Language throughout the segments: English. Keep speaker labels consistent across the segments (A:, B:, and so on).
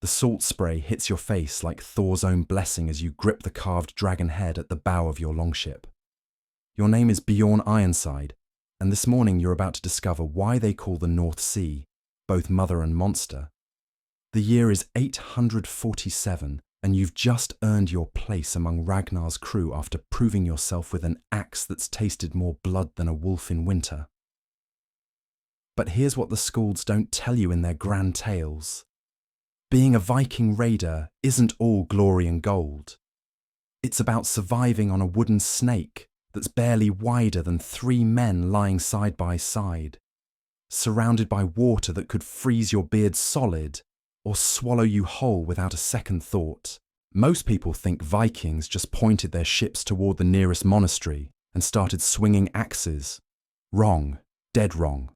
A: The salt spray hits your face like Thor's own blessing as you grip the carved dragon head at the bow of your longship. Your name is Bjorn Ironside, and this morning you're about to discover why they call the North Sea both mother and monster. The year is 847, and you've just earned your place among Ragnar's crew after proving yourself with an axe that's tasted more blood than a wolf in winter. But here's what the Skalds don't tell you in their grand tales. Being a Viking raider isn't all glory and gold. It's about surviving on a wooden snake that's barely wider than 3 men lying side by side, surrounded by water that could freeze your beard solid or swallow you whole without a second thought. Most people think Vikings just pointed their ships toward the nearest monastery and started swinging axes. Wrong, dead wrong.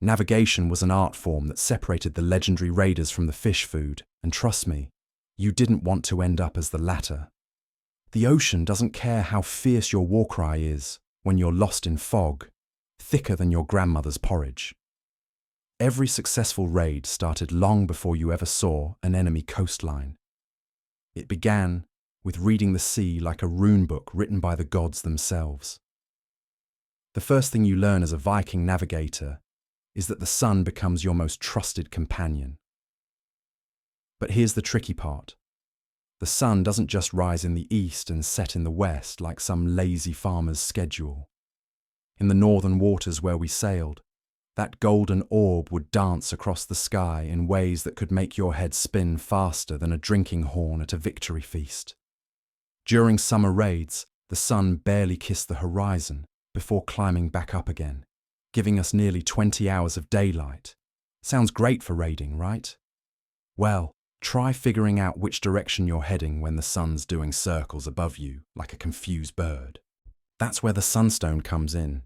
A: Navigation was an art form that separated the legendary raiders from the fish food, and trust me, you didn't want to end up as the latter. The ocean doesn't care how fierce your war cry is when you're lost in fog, thicker than your grandmother's porridge. Every successful raid started long before you ever saw an enemy coastline. It began with reading the sea like a rune book written by the gods themselves. The first thing you learn as a Viking navigator is that the sun becomes your most trusted companion. But here's the tricky part. The sun doesn't just rise in the east and set in the west like some lazy farmer's schedule. In the northern waters where we sailed, that golden orb would dance across the sky in ways that could make your head spin faster than a drinking horn at a victory feast. During summer raids, the sun barely kissed the horizon before climbing back up again, giving us nearly 20 hours of daylight. Sounds great for raiding, right? Well, try figuring out which direction you're heading when the sun's doing circles above you like a confused bird. That's where the sunstone comes in.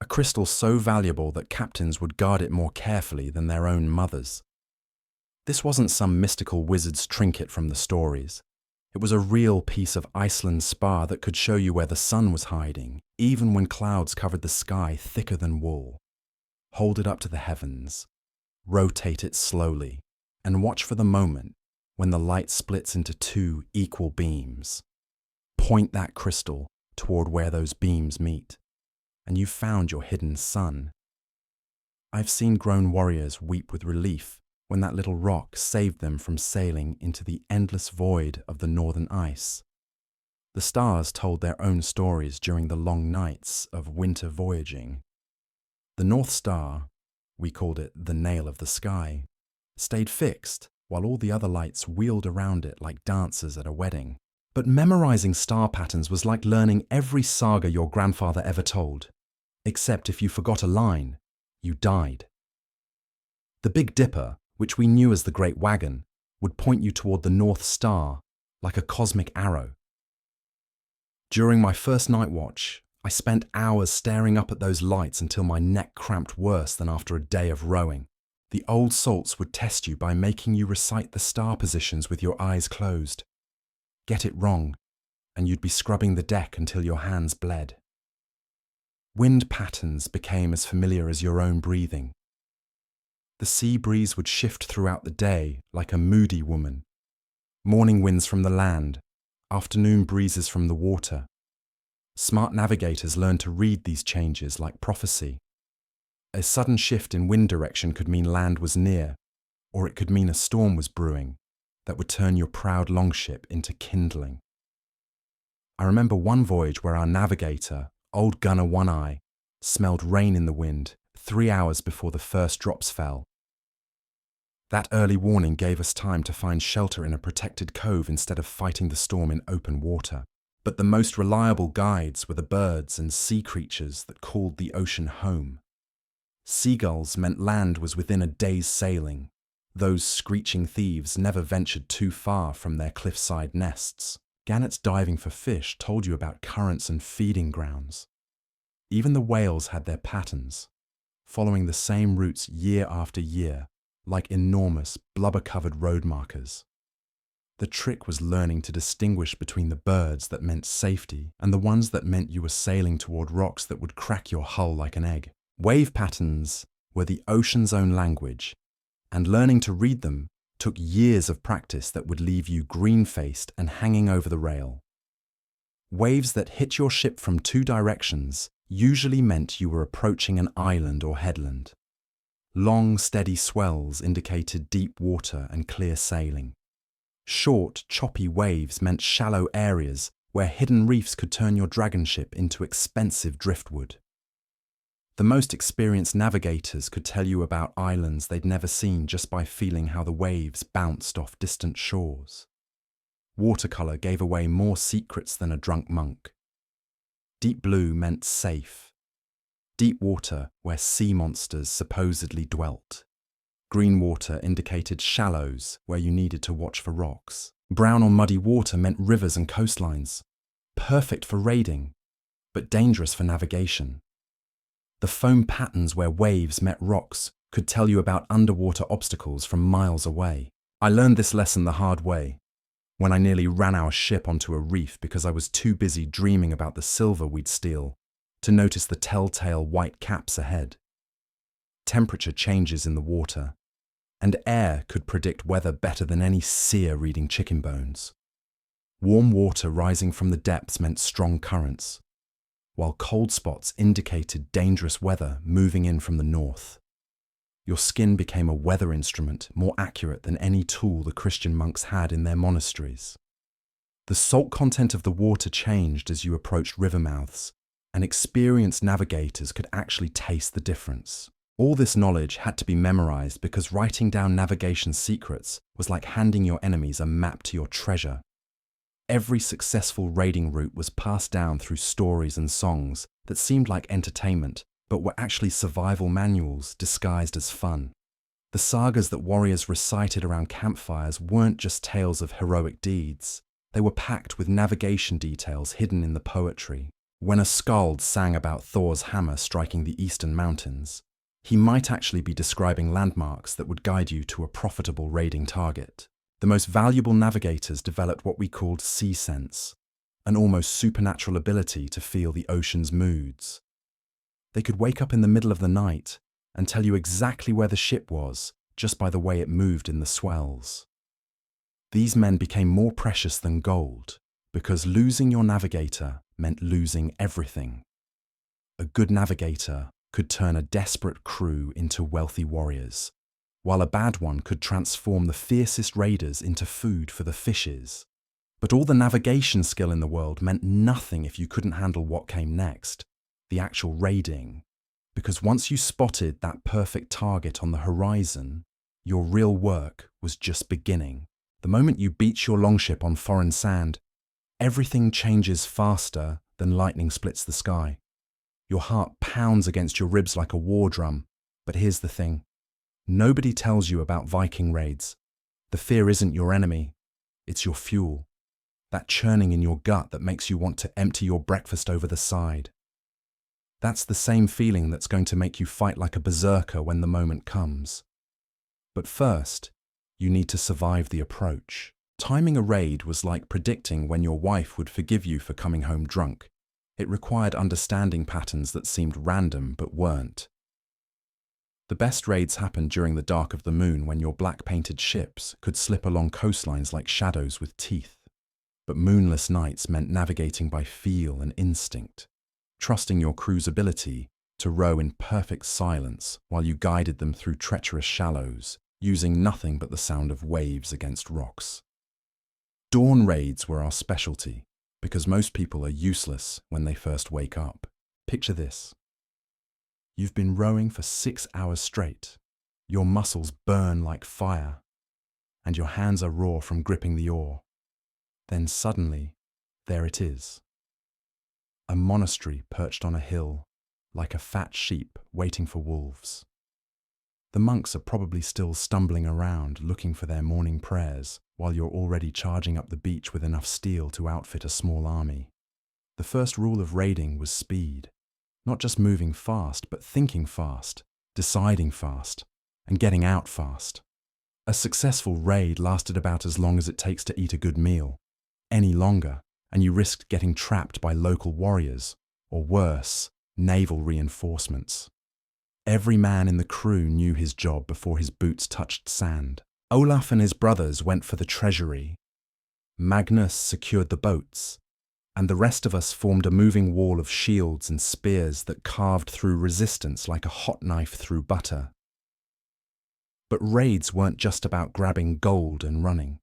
A: A crystal so valuable that captains would guard it more carefully than their own mothers. This wasn't some mystical wizard's trinket from the stories. It was a real piece of Iceland spar that could show you where the sun was hiding, even when clouds covered the sky thicker than wool. Hold it up to the heavens, rotate it slowly, and watch for the moment when the light splits into 2 equal beams. Point that crystal toward where those beams meet, and you've found your hidden sun. I've seen grown warriors weep with relief when that little rock saved them from sailing into the endless void of the northern ice. The stars told their own stories during the long nights of winter voyaging. The North Star, we called it the nail of the sky, stayed fixed while all the other lights wheeled around it like dancers at a wedding. But memorizing star patterns was like learning every saga your grandfather ever told. Except if you forgot a line, you died. The Big Dipper, which we knew as the Great Wagon, would point you toward the North Star like a cosmic arrow. During my first night watch, I spent hours staring up at those lights until my neck cramped worse than after a day of rowing. The old salts would test you by making you recite the star positions with your eyes closed. Get it wrong, and you'd be scrubbing the deck until your hands bled. Wind patterns became as familiar as your own breathing. The sea breeze would shift throughout the day like a moody woman. Morning winds from the land, afternoon breezes from the water. Smart navigators learned to read these changes like prophecy. A sudden shift in wind direction could mean land was near, or it could mean a storm was brewing that would turn your proud longship into kindling. I remember one voyage where our navigator, Old Gunner One Eye, smelled rain in the wind 3 hours before the first drops fell. That early warning gave us time to find shelter in a protected cove instead of fighting the storm in open water. But the most reliable guides were the birds and sea creatures that called the ocean home. Seagulls meant land was within a day's sailing. Those screeching thieves never ventured too far from their cliffside nests. Gannets diving for fish told you about currents and feeding grounds. Even the whales had their patterns, following the same routes year after year, like enormous, blubber-covered road markers. The trick was learning to distinguish between the birds that meant safety and the ones that meant you were sailing toward rocks that would crack your hull like an egg. Wave patterns were the ocean's own language, and learning to read them took years of practice that would leave you green-faced and hanging over the rail. Waves that hit your ship from two directions usually meant you were approaching an island or headland. Long, steady swells indicated deep water and clear sailing. Short, choppy waves meant shallow areas where hidden reefs could turn your dragon ship into expensive driftwood. The most experienced navigators could tell you about islands they'd never seen just by feeling how the waves bounced off distant shores. Watercolor gave away more secrets than a drunk monk. Deep blue meant safe. Deep water where sea monsters supposedly dwelt. Green water indicated shallows where you needed to watch for rocks. Brown or muddy water meant rivers and coastlines. Perfect for raiding, but dangerous for navigation. The foam patterns where waves met rocks could tell you about underwater obstacles from miles away. I learned this lesson the hard way, when I nearly ran our ship onto a reef because I was too busy dreaming about the silver we'd steal to notice the telltale white caps ahead. Temperature changes in the water, and air could predict weather better than any seer reading chicken bones. Warm water rising from the depths meant strong currents, while cold spots indicated dangerous weather moving in from the north. Your skin became a weather instrument more accurate than any tool the Christian monks had in their monasteries. The salt content of the water changed as you approached river mouths, and experienced navigators could actually taste the difference. All this knowledge had to be memorized because writing down navigation secrets was like handing your enemies a map to your treasure. Every successful raiding route was passed down through stories and songs that seemed like entertainment, but were actually survival manuals disguised as fun. The sagas that warriors recited around campfires weren't just tales of heroic deeds. They were packed with navigation details hidden in the poetry. When a skald sang about Thor's hammer striking the eastern mountains, he might actually be describing landmarks that would guide you to a profitable raiding target. The most valuable navigators developed what we called sea sense, an almost supernatural ability to feel the ocean's moods. They could wake up in the middle of the night and tell you exactly where the ship was just by the way it moved in the swells. These men became more precious than gold because losing your navigator meant losing everything. A good navigator could turn a desperate crew into wealthy warriors, while a bad one could transform the fiercest raiders into food for the fishes. But all the navigation skill in the world meant nothing if you couldn't handle what came next, the actual raiding, because once you spotted that perfect target on the horizon, your real work was just beginning. The moment you beach your longship on foreign sand, everything changes faster than lightning splits the sky. Your heart pounds against your ribs like a war drum. But here's the thing. Nobody tells you about Viking raids. The fear isn't your enemy. It's your fuel. That churning in your gut that makes you want to empty your breakfast over the side. That's the same feeling that's going to make you fight like a berserker when the moment comes. But first, you need to survive the approach. Timing a raid was like predicting when your wife would forgive you for coming home drunk. It required understanding patterns that seemed random but weren't. The best raids happened during the dark of the moon when your black-painted ships could slip along coastlines like shadows with teeth. But moonless nights meant navigating by feel and instinct, trusting your crew's ability to row in perfect silence while you guided them through treacherous shallows, using nothing but the sound of waves against rocks. Dawn raids were our specialty, because most people are useless when they first wake up. Picture this. You've been rowing for 6 hours straight. Your muscles burn like fire, and your hands are raw from gripping the oar. Then suddenly, there it is. A monastery perched on a hill, like a fat sheep waiting for wolves. The monks are probably still stumbling around looking for their morning prayers, while you're already charging up the beach with enough steel to outfit a small army. The first rule of raiding was speed. Not just moving fast, but thinking fast, deciding fast, and getting out fast. A successful raid lasted about as long as it takes to eat a good meal. Any longer, and you risked getting trapped by local warriors, or worse, naval reinforcements. Every man in the crew knew his job before his boots touched sand. Olaf and his brothers went for the treasury. Magnus secured the boats, and the rest of us formed a moving wall of shields and spears that carved through resistance like a hot knife through butter. But raids weren't just about grabbing gold and running.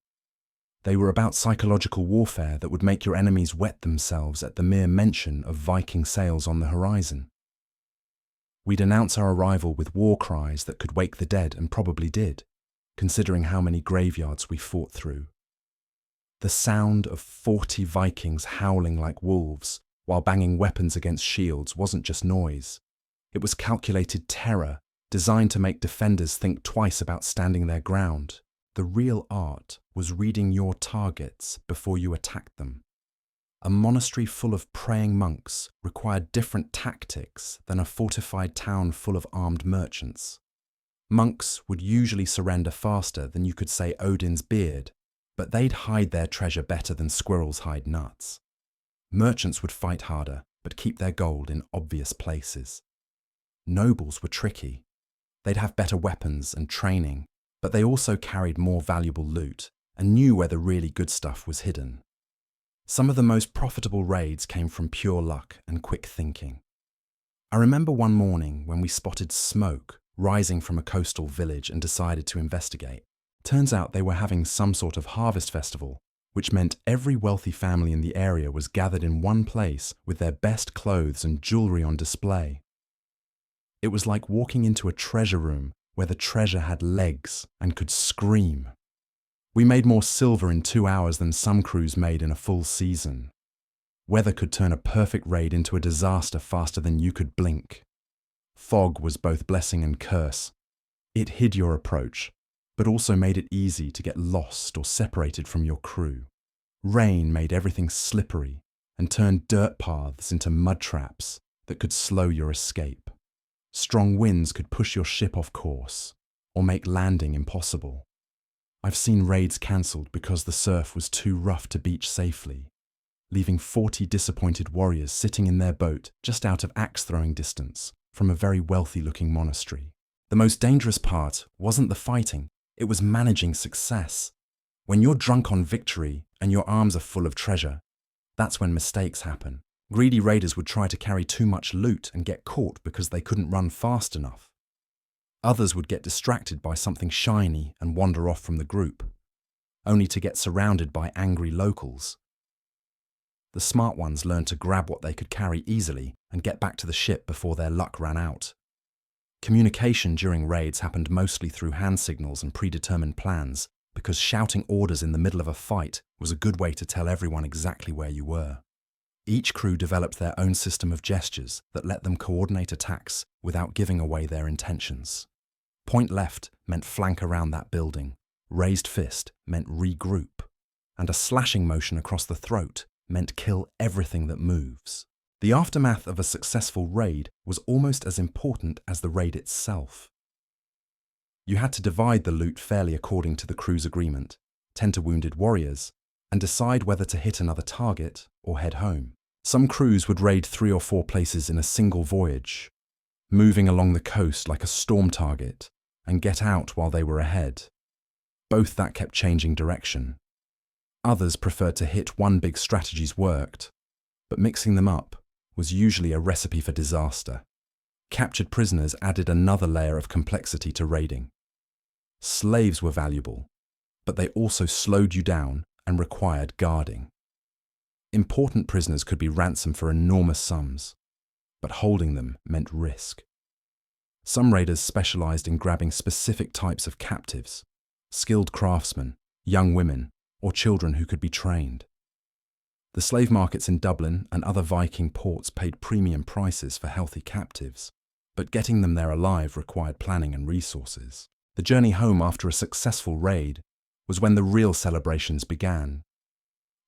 A: They were about psychological warfare that would make your enemies wet themselves at the mere mention of Viking sails on the horizon. We'd announce our arrival with war cries that could wake the dead, and probably did, considering how many graveyards we fought through. The sound of 40 Vikings howling like wolves while banging weapons against shields wasn't just noise. It was calculated terror, designed to make defenders think twice about standing their ground. The real art was reading your targets before you attacked them. A monastery full of praying monks required different tactics than a fortified town full of armed merchants. Monks would usually surrender faster than you could say Odin's beard, but they'd hide their treasure better than squirrels hide nuts. Merchants would fight harder, but keep their gold in obvious places. Nobles were tricky. They'd have better weapons and training, but they also carried more valuable loot and knew where the really good stuff was hidden. Some of the most profitable raids came from pure luck and quick thinking. I remember one morning when we spotted smoke rising from a coastal village and decided to investigate. Turns out they were having some sort of harvest festival, which meant every wealthy family in the area was gathered in one place with their best clothes and jewelry on display. It was like walking into a treasure room where the treasure had legs and could scream. We made more silver in 2 hours than some crews made in a full season. Weather could turn a perfect raid into a disaster faster than you could blink. Fog was both blessing and curse. It hid your approach, but also made it easy to get lost or separated from your crew. Rain made everything slippery and turned dirt paths into mud traps that could slow your escape. Strong winds could push your ship off course or make landing impossible. I've seen raids cancelled because the surf was too rough to beach safely, leaving 40 disappointed warriors sitting in their boat just out of axe-throwing distance from a very wealthy-looking monastery. The most dangerous part wasn't the fighting, it was managing success. When you're drunk on victory and your arms are full of treasure, that's when mistakes happen. Greedy raiders would try to carry too much loot and get caught because they couldn't run fast enough. Others would get distracted by something shiny and wander off from the group, only to get surrounded by angry locals. The smart ones learned to grab what they could carry easily and get back to the ship before their luck ran out. Communication during raids happened mostly through hand signals and predetermined plans, because shouting orders in the middle of a fight was a good way to tell everyone exactly where you were. Each crew developed their own system of gestures that let them coordinate attacks without giving away their intentions. Point left meant flank around that building, raised fist meant regroup, and a slashing motion across the throat meant kill everything that moves. The aftermath of a successful raid was almost as important as the raid itself. You had to divide the loot fairly according to the crew's agreement, tend to wounded warriors, and decide whether to hit another target or head home. Some crews would raid 3 or 4 places in a single voyage, moving along the coast like a storm target, and get out while they were ahead. Both that kept changing direction. Others preferred to hit one big strategy's worked, but mixing them up was usually a recipe for disaster. Captured prisoners added another layer of complexity to raiding. Slaves were valuable, but they also slowed you down and required guarding. Important prisoners could be ransomed for enormous sums, but holding them meant risk. Some raiders specialized in grabbing specific types of captives, skilled craftsmen, young women, or children who could be trained. The slave markets in Dublin and other Viking ports paid premium prices for healthy captives, but getting them there alive required planning and resources. The journey home after a successful raid was when the real celebrations began.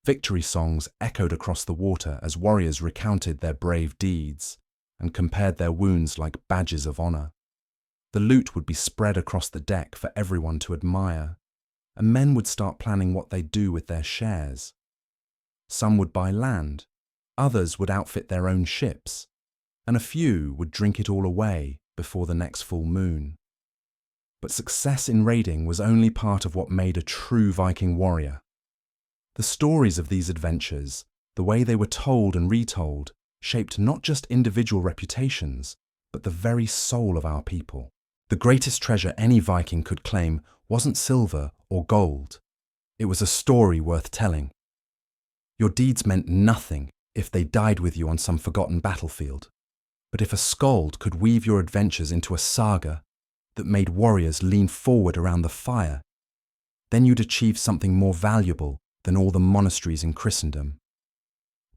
A: Victory songs echoed across the water as warriors recounted their brave deeds and compared their wounds like badges of honor. The loot would be spread across the deck for everyone to admire, and men would start planning what they'd do with their shares. Some would buy land, others would outfit their own ships, and a few would drink it all away before the next full moon. but success in raiding was only part of what made a true Viking warrior. The stories of these adventures, the way they were told and retold, shaped not just individual reputations, but the very soul of our people. The greatest treasure any Viking could claim wasn't silver or gold. It was a story worth telling. Your deeds meant nothing if they died with you on some forgotten battlefield. But if a skald could weave your adventures into a saga that made warriors lean forward around the fire, then you'd achieve something more valuable than all the monasteries in Christendom.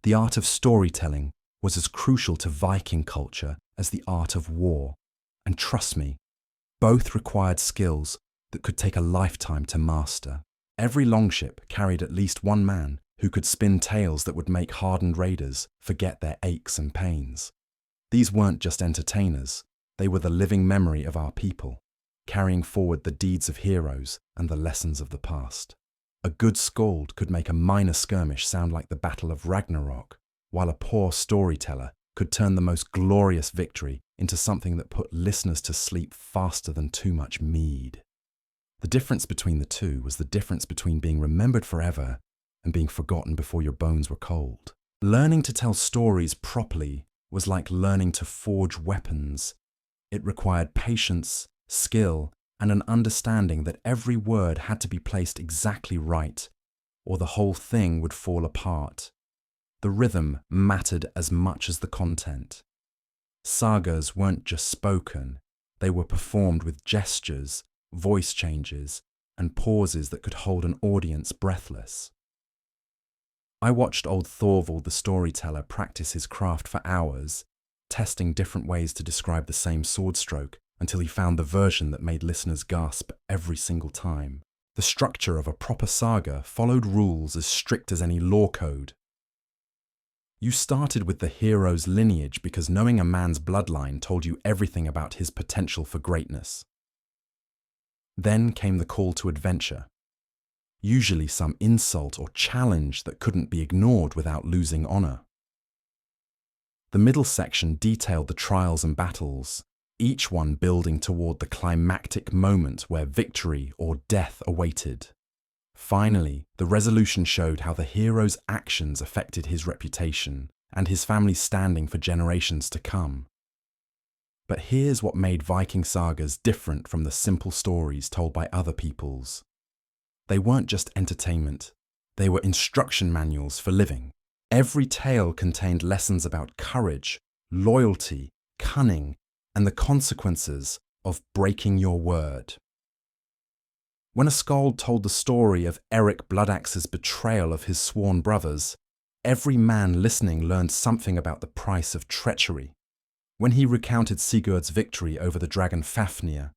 A: The art of storytelling was as crucial to Viking culture as the art of war. And trust me, both required skills that could take a lifetime to master. Every longship carried at least one man who could spin tales that would make hardened raiders forget their aches and pains. These weren't just entertainers, they were the living memory of our people, carrying forward the deeds of heroes and the lessons of the past. A good skald could make a minor skirmish sound like the Battle of Ragnarok, while a poor storyteller could turn the most glorious victory into something that put listeners to sleep faster than too much mead. The difference between the two was the difference between being remembered forever and being forgotten before your bones were cold. Learning to tell stories properly was like learning to forge weapons. It required patience, skill, and an understanding that every word had to be placed exactly right, or the whole thing would fall apart. The rhythm mattered as much as the content. Sagas weren't just spoken, they were performed with gestures, voice changes, and pauses that could hold an audience breathless. I watched old Thorvald the storyteller practice his craft for hours, testing different ways to describe the same sword stroke until he found the version that made listeners gasp every single time. The structure of a proper saga followed rules as strict as any law code. You started with the hero's lineage because knowing a man's bloodline told you everything about his potential for greatness. Then came the call to adventure, usually some insult or challenge that couldn't be ignored without losing honor. The middle section detailed the trials and battles, each one building toward the climactic moment where victory or death awaited. Finally, the resolution showed how the hero's actions affected his reputation and his family's standing for generations to come. But here's what made Viking sagas different from the simple stories told by other peoples. They weren't just entertainment, they were instruction manuals for living. Every tale contained lessons about courage, loyalty, cunning, and the consequences of breaking your word. When a skald told the story of Eric Bloodaxe's betrayal of his sworn brothers, every man listening learned something about the price of treachery. When he recounted Sigurd's victory over the dragon Fafnir,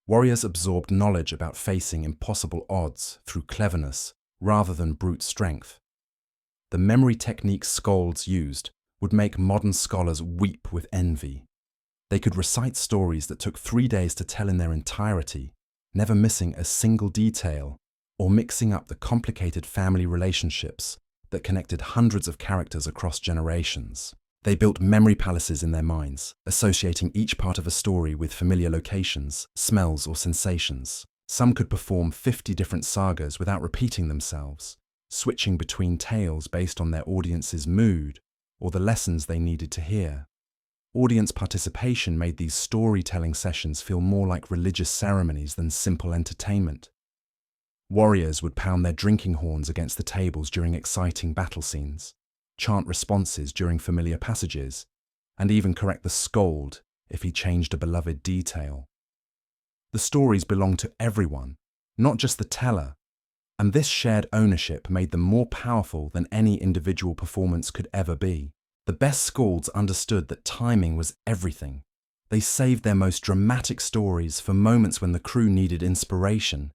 A: warriors absorbed knowledge about facing impossible odds through cleverness rather than brute strength. The memory techniques skalds used would make modern scholars weep with envy. They could recite stories that took 3 days to tell in their entirety, never missing a single detail or mixing up the complicated family relationships that connected hundreds of characters across generations. They built memory palaces in their minds, associating each part of a story with familiar locations, smells, or sensations. Some could perform 50 different sagas without repeating themselves, switching between tales based on their audience's mood or the lessons they needed to hear. Audience participation made these storytelling sessions feel more like religious ceremonies than simple entertainment. Warriors would pound their drinking horns against the tables during exciting battle scenes, chant responses during familiar passages, and even correct the skald if he changed a beloved detail. The stories belonged to everyone, not just the teller, and this shared ownership made them more powerful than any individual performance could ever be. The best skalds understood that timing was everything. They saved their most dramatic stories for moments when the crew needed inspiration,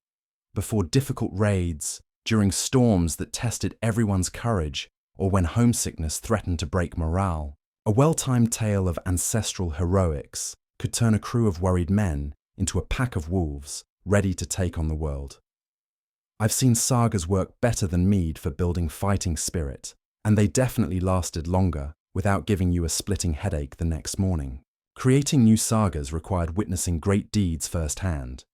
A: before difficult raids, during storms that tested everyone's courage, or when homesickness threatened to break morale. A well-timed tale of ancestral heroics could turn a crew of worried men into a pack of wolves, ready to take on the world. I've seen sagas work better than mead for building fighting spirit, and they definitely lasted longer without giving you a splitting headache the next morning. Creating new sagas required witnessing great deeds firsthand.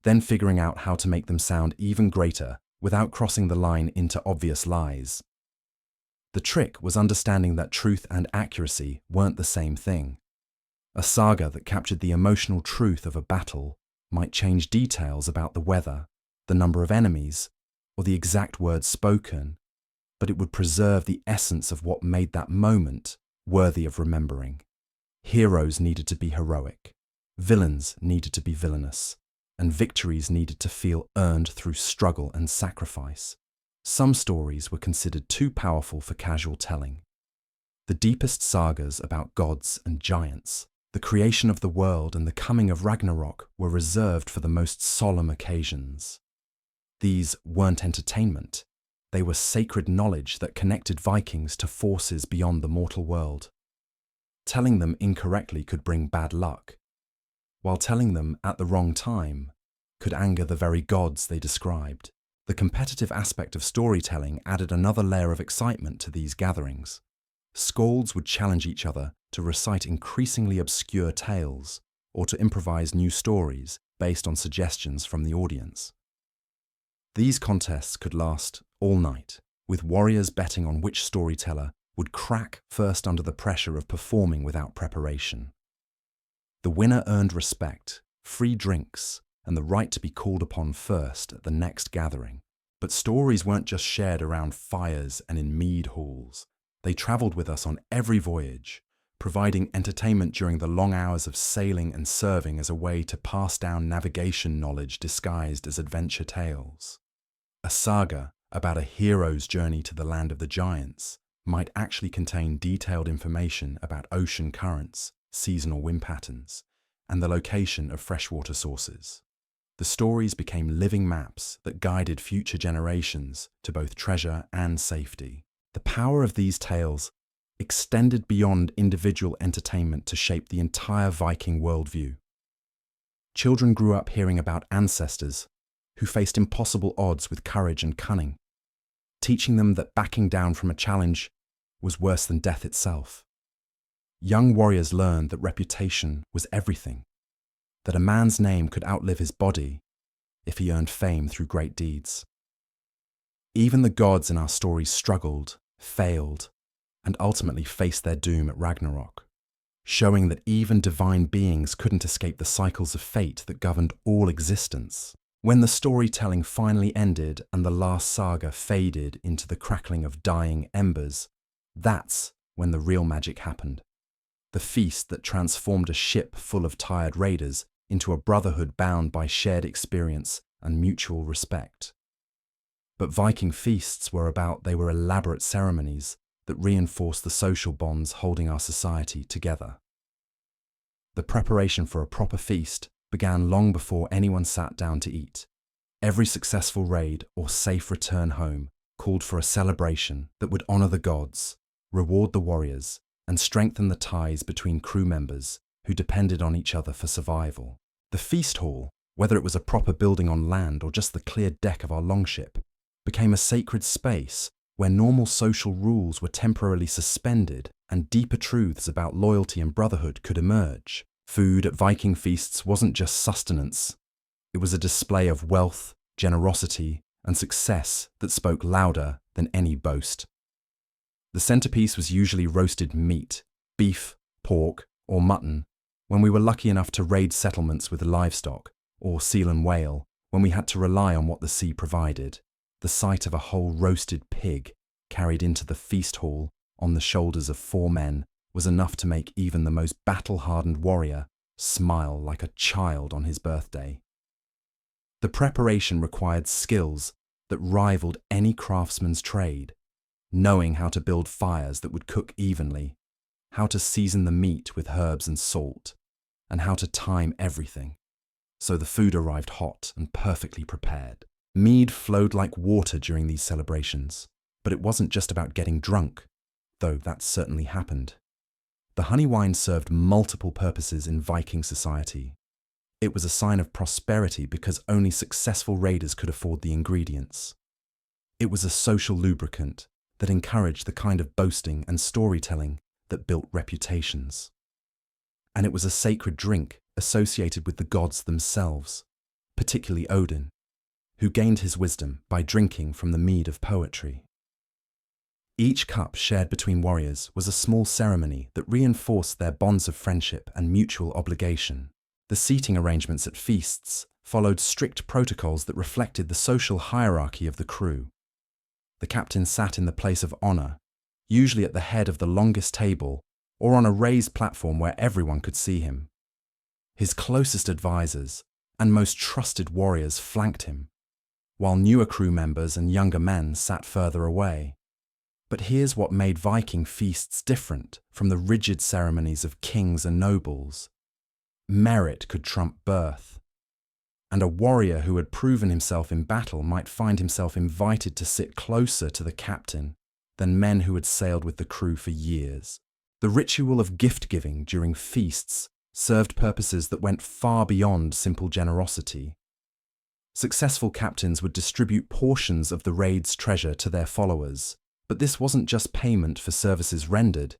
A: then figuring out how to make them sound even greater without crossing the line into obvious lies. The trick was understanding that truth and accuracy weren't the same thing. A saga that captured the emotional truth of a battle might change details about the weather, the number of enemies, or the exact words spoken, but it would preserve the essence of what made that moment worthy of remembering. Heroes needed to be heroic, villains needed to be villainous, and victories needed to feel earned through struggle and sacrifice. Some stories were considered too powerful for casual telling. The deepest sagas about gods and giants, the creation of the world and the coming of Ragnarok were reserved for the most solemn occasions. These weren't entertainment. They were sacred knowledge that connected Vikings to forces beyond the mortal world. Telling them incorrectly could bring bad luck, while telling them at the wrong time could anger the very gods they described. The competitive aspect of storytelling added another layer of excitement to these gatherings. Skalds would challenge each other to recite increasingly obscure tales or to improvise new stories based on suggestions from the audience. These contests could last all night, with warriors betting on which storyteller would crack first under the pressure of performing without preparation. The winner earned respect, free drinks, and the right to be called upon first at the next gathering. But stories weren't just shared around fires and in mead halls. They travelled with us on every voyage, providing entertainment during the long hours of sailing and serving as a way to pass down navigation knowledge disguised as adventure tales. A saga about a hero's journey to the land of the giants might actually contain detailed information about ocean currents, seasonal wind patterns, and the location of freshwater sources. The stories became living maps that guided future generations to both treasure and safety. The power of these tales extended beyond individual entertainment to shape the entire Viking worldview. Children grew up hearing about ancestors who faced impossible odds with courage and cunning, teaching them that backing down from a challenge was worse than death itself. Young warriors learned that reputation was everything, that a man's name could outlive his body if he earned fame through great deeds. Even the gods in our stories struggled, failed, and ultimately faced their doom at Ragnarok, showing that even divine beings couldn't escape the cycles of fate that governed all existence. When the storytelling finally ended and the last saga faded into the crackling of dying embers, that's when the real magic happened. The feast that transformed a ship full of tired raiders into a brotherhood bound by shared experience and mutual respect. But Viking feasts were elaborate ceremonies that reinforced the social bonds holding our society together. The preparation for a proper feast began long before anyone sat down to eat. Every successful raid or safe return home called for a celebration that would honour the gods, reward the warriors, and strengthen the ties between crew members who depended on each other for survival. The feast hall, whether it was a proper building on land or just the cleared deck of our longship, became a sacred space where normal social rules were temporarily suspended and deeper truths about loyalty and brotherhood could emerge. Food at Viking feasts wasn't just sustenance. It was a display of wealth, generosity, and success that spoke louder than any boast. The centerpiece was usually roasted meat, beef, pork, or mutton, when we were lucky enough to raid settlements with livestock, or seal and whale, when we had to rely on what the sea provided. The sight of a whole roasted pig carried into the feast hall on the shoulders of 4 men was enough to make even the most battle-hardened warrior smile like a child on his birthday. The preparation required skills that rivaled any craftsman's trade, knowing how to build fires that would cook evenly, how to season the meat with herbs and salt, and how to time everything, so the food arrived hot and perfectly prepared. Mead flowed like water during these celebrations, but it wasn't just about getting drunk, though that certainly happened. The honey wine served multiple purposes in Viking society. It was a sign of prosperity because only successful raiders could afford the ingredients. It was a social lubricant that encouraged the kind of boasting and storytelling that built reputations. And it was a sacred drink associated with the gods themselves. particularly Odin, who gained his wisdom by drinking from the mead of poetry. Each cup shared between warriors was a small ceremony that reinforced their bonds of friendship and mutual obligation. The seating arrangements at feasts followed strict protocols that reflected the social hierarchy of the crew. The captain sat in the place of honor, usually at the head of the longest table or on a raised platform where everyone could see him. His closest advisors and most trusted warriors flanked him, while newer crew members and younger men sat further away. But here's what made Viking feasts different from the rigid ceremonies of kings and nobles. Merit could trump birth, and a warrior who had proven himself in battle might find himself invited to sit closer to the captain than men who had sailed with the crew for years. The ritual of gift-giving during feasts served purposes that went far beyond simple generosity. Successful captains would distribute portions of the raid's treasure to their followers, but this wasn't just payment for services rendered.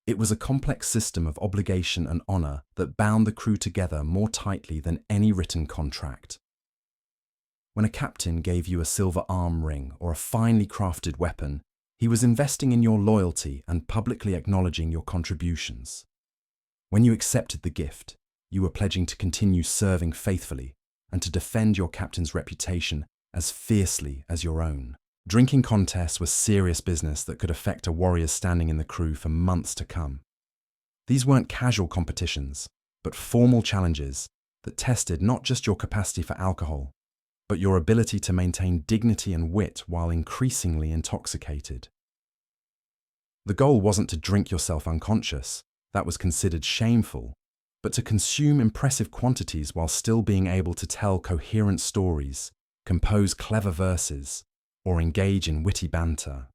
A: It was a complex system of obligation and honor that bound the crew together more tightly than any written contract. When a captain gave you a silver arm ring or a finely crafted weapon, he was investing in your loyalty and publicly acknowledging your contributions. When you accepted the gift, you were pledging to continue serving faithfully and to defend your captain's reputation as fiercely as your own. Drinking contests were serious business that could affect a warrior's standing in the crew for months to come. These weren't casual competitions, but formal challenges that tested not just your capacity for alcohol, but your ability to maintain dignity and wit while increasingly intoxicated. The goal wasn't to drink yourself unconscious, that was considered shameful, but to consume impressive quantities while still being able to tell coherent stories, compose clever verses, or engage in witty banter.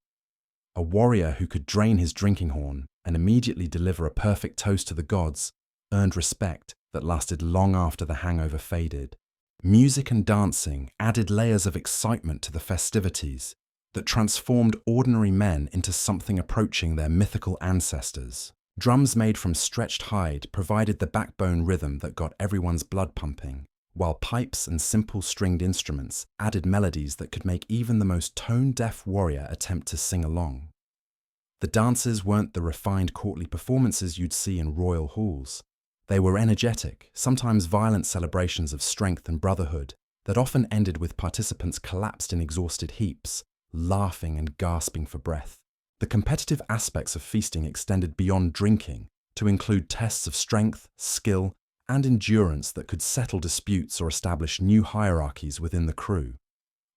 A: A warrior who could drain his drinking horn and immediately deliver a perfect toast to the gods earned respect that lasted long after the hangover faded. Music and dancing added layers of excitement to the festivities that transformed ordinary men into something approaching their mythical ancestors. Drums made from stretched hide provided the backbone rhythm that got everyone's blood pumping, while pipes and simple stringed instruments added melodies that could make even the most tone-deaf warrior attempt to sing along. The dances weren't the refined courtly performances you'd see in royal halls. They were energetic, sometimes violent celebrations of strength and brotherhood that often ended with participants collapsed in exhausted heaps, laughing and gasping for breath. The competitive aspects of feasting extended beyond drinking to include tests of strength, skill, and endurance that could settle disputes or establish new hierarchies within the crew.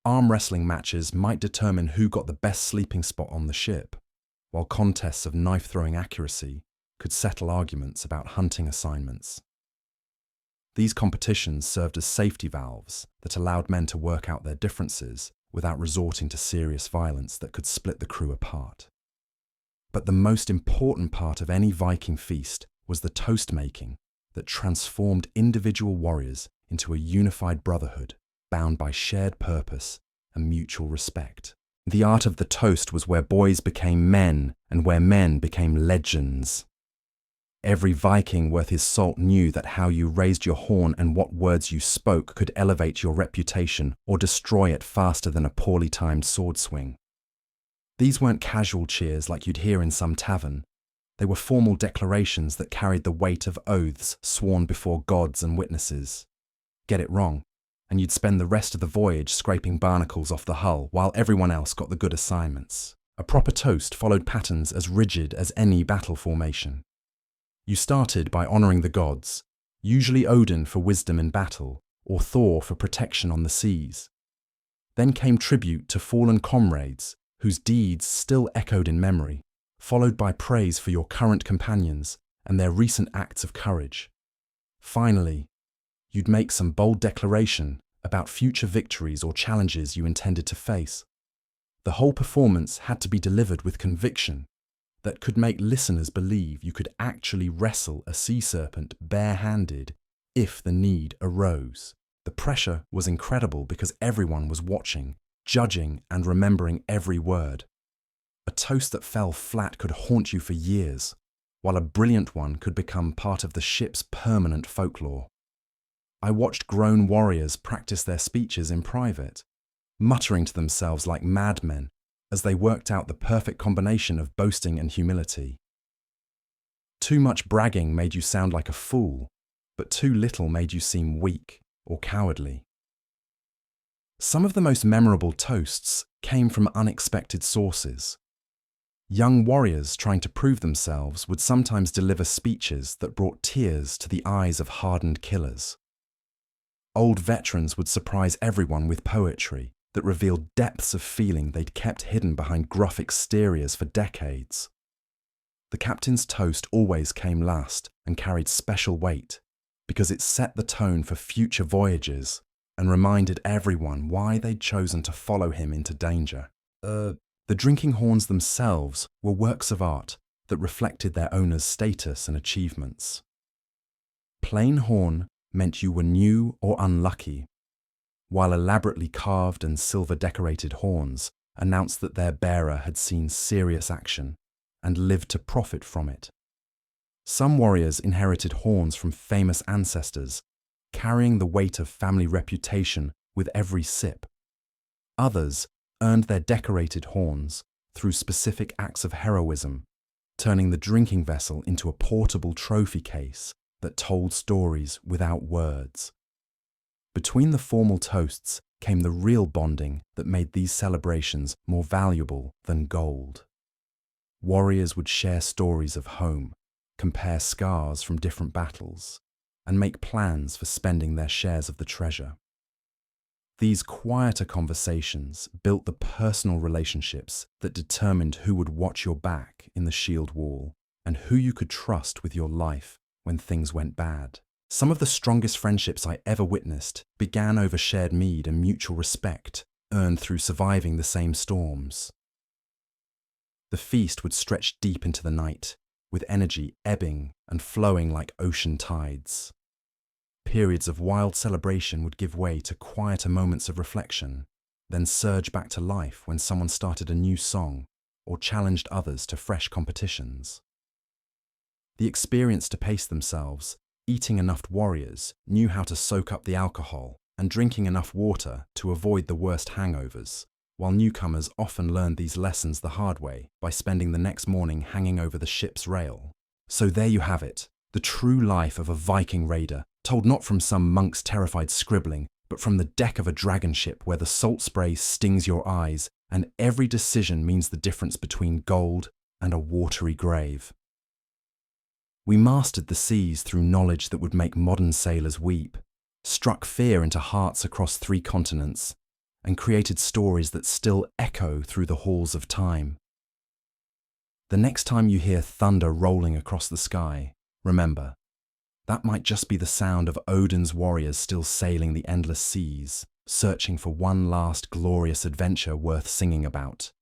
A: Arm wrestling matches might determine who got the best sleeping spot on the ship, while contests of knife-throwing accuracy could settle arguments about hunting assignments. These competitions served as safety valves that allowed men to work out their differences without resorting to serious violence that could split the crew apart. But the most important part of any Viking feast was the toast-making that transformed individual warriors into a unified brotherhood bound by shared purpose and mutual respect. The art of the toast was where boys became men and where men became legends. Every Viking worth his salt knew that how you raised your horn and what words you spoke could elevate your reputation or destroy it faster than a poorly timed sword swing. These weren't casual cheers like you'd hear in some tavern. They were formal declarations that carried the weight of oaths sworn before gods and witnesses. Get it wrong, and you'd spend the rest of the voyage scraping barnacles off the hull while everyone else got the good assignments. A proper toast followed patterns as rigid as any battle formation. You started by honouring the gods, usually Odin for wisdom in battle, or Thor for protection on the seas. Then came tribute to fallen comrades, whose deeds still echoed in memory, followed by praise for your current companions and their recent acts of courage. Finally, you'd make some bold declaration about future victories or challenges you intended to face. The whole performance had to be delivered with conviction that could make listeners believe you could actually wrestle a sea serpent bare-handed if the need arose. The pressure was incredible because everyone was watching, judging, and remembering every word. A toast that fell flat could haunt you for years, while a brilliant one could become part of the ship's permanent folklore. I watched grown warriors practice their speeches in private, muttering to themselves like madmen as they worked out the perfect combination of boasting and humility. Too much bragging made you sound like a fool, but too little made you seem weak or cowardly. Some of the most memorable toasts came from unexpected sources. Young warriors trying to prove themselves would sometimes deliver speeches that brought tears to the eyes of hardened killers. Old veterans would surprise everyone with poetry that revealed depths of feeling they'd kept hidden behind gruff exteriors for decades. The captain's toast always came last and carried special weight because it set the tone for future voyages and reminded everyone why they'd chosen to follow him into danger. The drinking horns themselves were works of art that reflected their owner's status and achievements. Plain horn meant you were new or unlucky, while elaborately carved and silver-decorated horns announced that their bearer had seen serious action and lived to profit from it. Some warriors inherited horns from famous ancestors, carrying the weight of family reputation with every sip. Others earned their decorated horns through specific acts of heroism, turning the drinking vessel into a portable trophy case that told stories without words. Between the formal toasts came the real bonding that made these celebrations more valuable than gold. Warriors would share stories of home, compare scars from different battles, and make plans for spending their shares of the treasure. These quieter conversations built the personal relationships that determined who would watch your back in the shield wall and who you could trust with your life when things went bad. Some of the strongest friendships I ever witnessed began over shared mead and mutual respect earned through surviving the same storms. The feast would stretch deep into the night, with energy ebbing and flowing like ocean tides. Periods of wild celebration would give way to quieter moments of reflection, then surge back to life when someone started a new song or challenged others to fresh competitions. The experienced to pace themselves, eating enough warriors knew how to soak up the alcohol and drinking enough water to avoid the worst hangovers, while newcomers often learned these lessons the hard way by spending the next morning hanging over the ship's rail. So there you have it, the true life of a Viking raider, told not from some monk's terrified scribbling, but from the deck of a dragon ship where the salt spray stings your eyes and every decision means the difference between gold and a watery grave. We mastered the seas through knowledge that would make modern sailors weep, struck fear into hearts across 3 continents, and created stories that still echo through the halls of time. The next time you hear thunder rolling across the sky, remember, that might just be the sound of Odin's warriors still sailing the endless seas, searching for one last glorious adventure worth singing about.